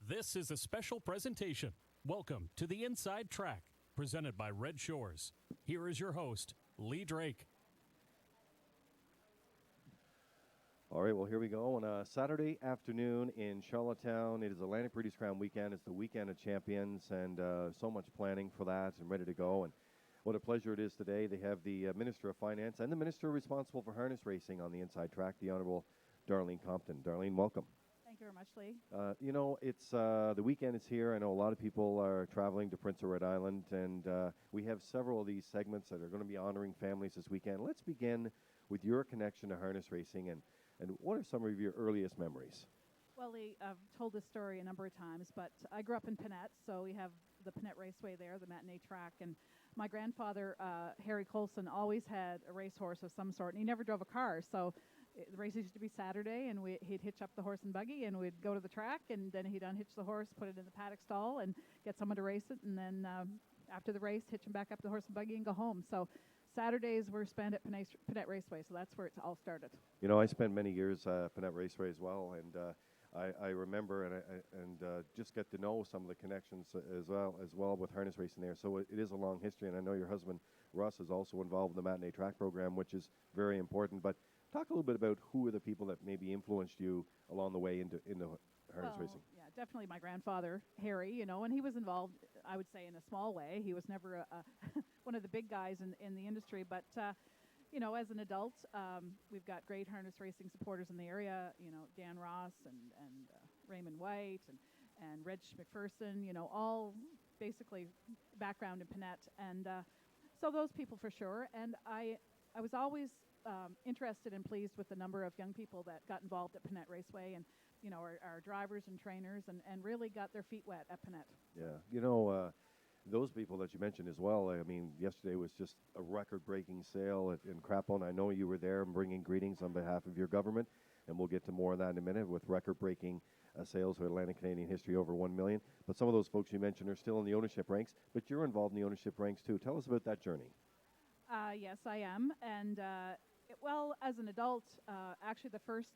This is a special presentation. Welcome to the Inside Track, presented by Red Shores. Here is your host, Lee Drake. All right, well, here we go. On a Saturday afternoon in Charlottetown, it is Atlantic Breeders' Crown weekend. It's the weekend of champions, and so much planning for that and ready to go. And what a pleasure it is today. They have the Minister of Finance and the Minister responsible for harness racing on the Inside Track, the Honourable Darlene Compton. Darlene, welcome. Thank you very much, Lee. It's the weekend is here. I know a lot of people are traveling to Prince Edward Island, and we have several of these segments that are going to be honoring families this weekend. Let's begin with your connection to harness racing, and what are some of your earliest memories? Well, Lee, I've told this story a number of times, but I grew up in Pinette, so we have the Pinette Raceway there, the matinee track, and my grandfather, Harry Colson, always had a racehorse of some sort, and he never drove a car, so the races used to be Saturday, and he'd hitch up the horse and buggy, and we'd go to the track, and then he'd unhitch the horse, put it in the paddock stall, and get someone to race it, and then after the race, hitch him back up the horse and buggy and go home. So Saturdays were spent at Pinette Raceway, so that's where it all started. You know, I spent many years at Pinette Raceway as well, and I remember and just get to know some of the connections as well with harness racing there. So it is a long history, and I know your husband Russ is also involved in the matinee track program, which is very important. But talk a little bit about who are the people that maybe influenced you along the way into harness racing. Yeah, definitely my grandfather, Harry, and he was involved, I would say, in a small way. He was never a one of the big guys in the industry, but as an adult, we've got great harness racing supporters in the area, Dan Ross and Raymond White and Reg McPherson, all basically background in Pinette. And so those people for sure. And I was always interested and pleased with the number of young people that got involved at Pinette Raceway and, our drivers and trainers and really got their feet wet at Pinette. Yeah, those people that you mentioned as well, I mean, yesterday was just a record-breaking sale in Crapown. I know you were there and bringing greetings on behalf of your government, and we'll get to more of that in a minute with record-breaking sales for Atlantic Canadian history, over 1 million. But some of those folks you mentioned are still in the ownership ranks, but you're involved in the ownership ranks too. Tell us about that journey. Yes, I am. And, as an adult, actually the first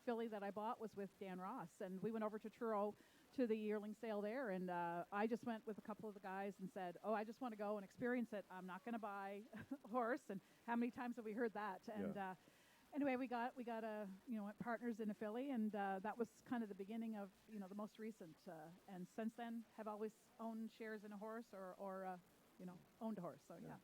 filly that I bought was with Dan Ross, and we went over to Truro to the yearling sale there, and I just went with a couple of the guys and said, I just want to go and experience it. I'm not going to buy a horse. And how many times have we heard that? And anyway, we got partners in a filly, and that was kind of the beginning of the most recent. And since then, have always owned shares in a horse or owned a horse. So yeah.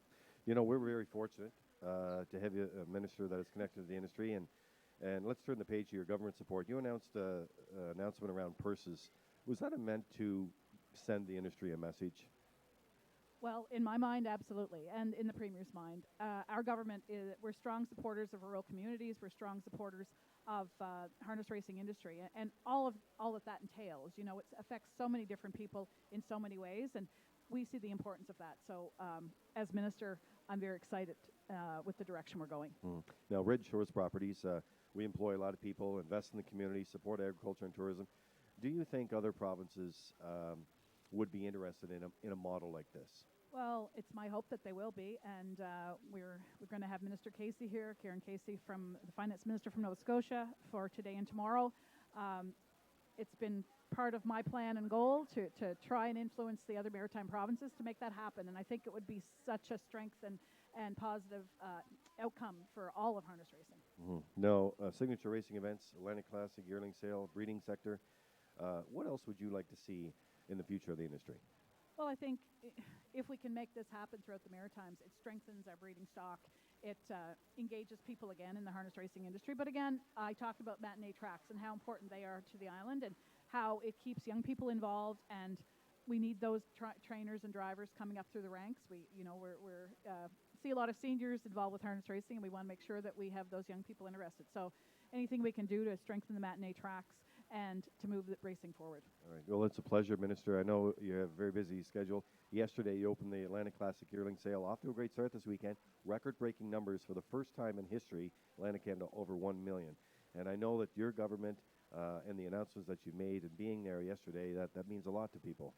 We're very fortunate to have a minister that is connected to the industry, and let's turn the page to your government support. You announced an announcement around purses. Was that meant to send the industry a message? Well, in my mind, absolutely, and in the Premier's mind. Our government, we're strong supporters of rural communities. We're strong supporters of harness racing industry, and all that entails. It affects so many different people in so many ways, and we see the importance of that. So as Minister, I'm very excited with the direction we're going. Now, Red Shores Properties, we employ a lot of people, invest in the community, support agriculture and tourism. Do you think other provinces would be interested in a model like this? Well, it's my hope that they will be, and we're going to have Minister Casey here, Karen Casey, from the Finance Minister from Nova Scotia, for today and tomorrow. It's been part of my plan and goal to try and influence the other maritime provinces to make that happen, and I think it would be such a strength and positive outcome for all of harness racing. Now, signature racing events, Atlantic Classic, yearling sale, breeding sector. What else would you like to see in the future of the industry? Well, I think if we can make this happen throughout the Maritimes, it strengthens our breeding stock. It engages people again in the harness racing industry. But again, I talked about matinee tracks and how important they are to the island and how it keeps young people involved. And we need those trainers and drivers coming up through the ranks. We see a lot of seniors involved with harness racing, and we want to make sure that we have those young people interested. So anything we can do to strengthen the matinee tracks and to move the racing forward. All right. Well, it's a pleasure, Minister. I know you have a very busy schedule. Yesterday, you opened the Atlantic Classic yearling sale. Off to a great start this weekend. Record-breaking numbers for the first time in history. Atlantic Canada over 1 million. And I know that your government and the announcements that you made and being there yesterday, that means a lot to people.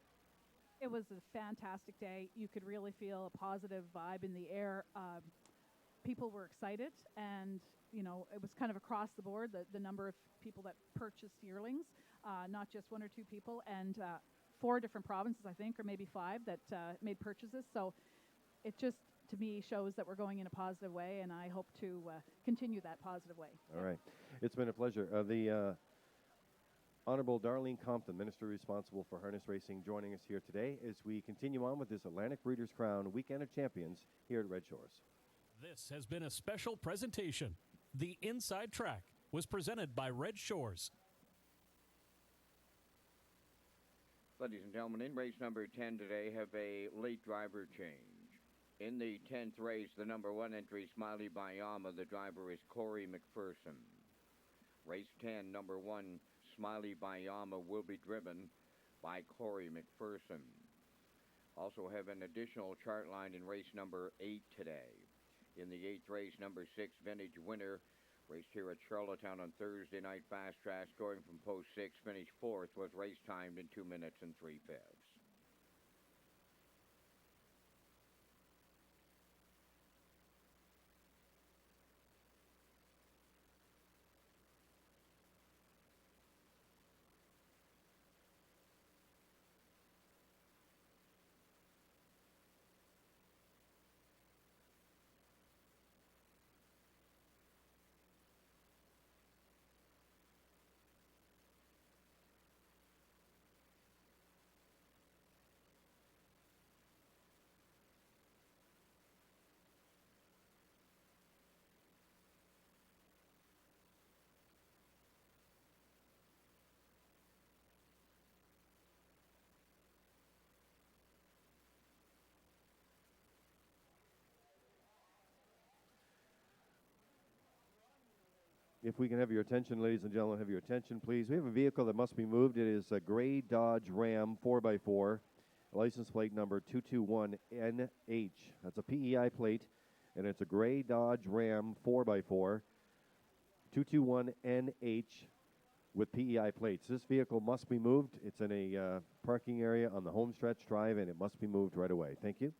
It was a fantastic day. You could really feel a positive vibe in the air. People were excited, and it was kind of across the board, the number of people that purchased yearlings. not just one or two people, and 4 different provinces, I think, or maybe 5 that made purchases. So it just, to me, shows that we're going in a positive way, and I hope to continue that positive way. All right. It's been a pleasure. The Honorable Darlene Compton, Minister responsible for harness racing, joining us here today as we continue on with this Atlantic Breeders' Crown Weekend of Champions here at Red Shores. This has been a special presentation. The Inside Track was presented by Red Shores. Ladies and gentlemen, in race number 10 today, have a late driver change. In the 10th race, the number 1 entry, Smiley Bayama, the driver is Corey McPherson. Race 10, number 1, Smiley Bayama, will be driven by Corey McPherson. Also have an additional chart line in race number 8 today. In the 8th race, number 6, Vintage Winner, raced here at Charlottetown on Thursday night fast track, scoring from post 6, finished 4th, was race timed in 2 minutes and 3/5. If we can have your attention, ladies and gentlemen, have your attention, please. We have a vehicle that must be moved. It is a gray Dodge Ram 4x4, license plate number 221NH. That's a PEI plate, and it's a gray Dodge Ram 4x4, 221NH with PEI plates. This vehicle must be moved. It's in a parking area on the Homestretch Drive, and it must be moved right away. Thank you.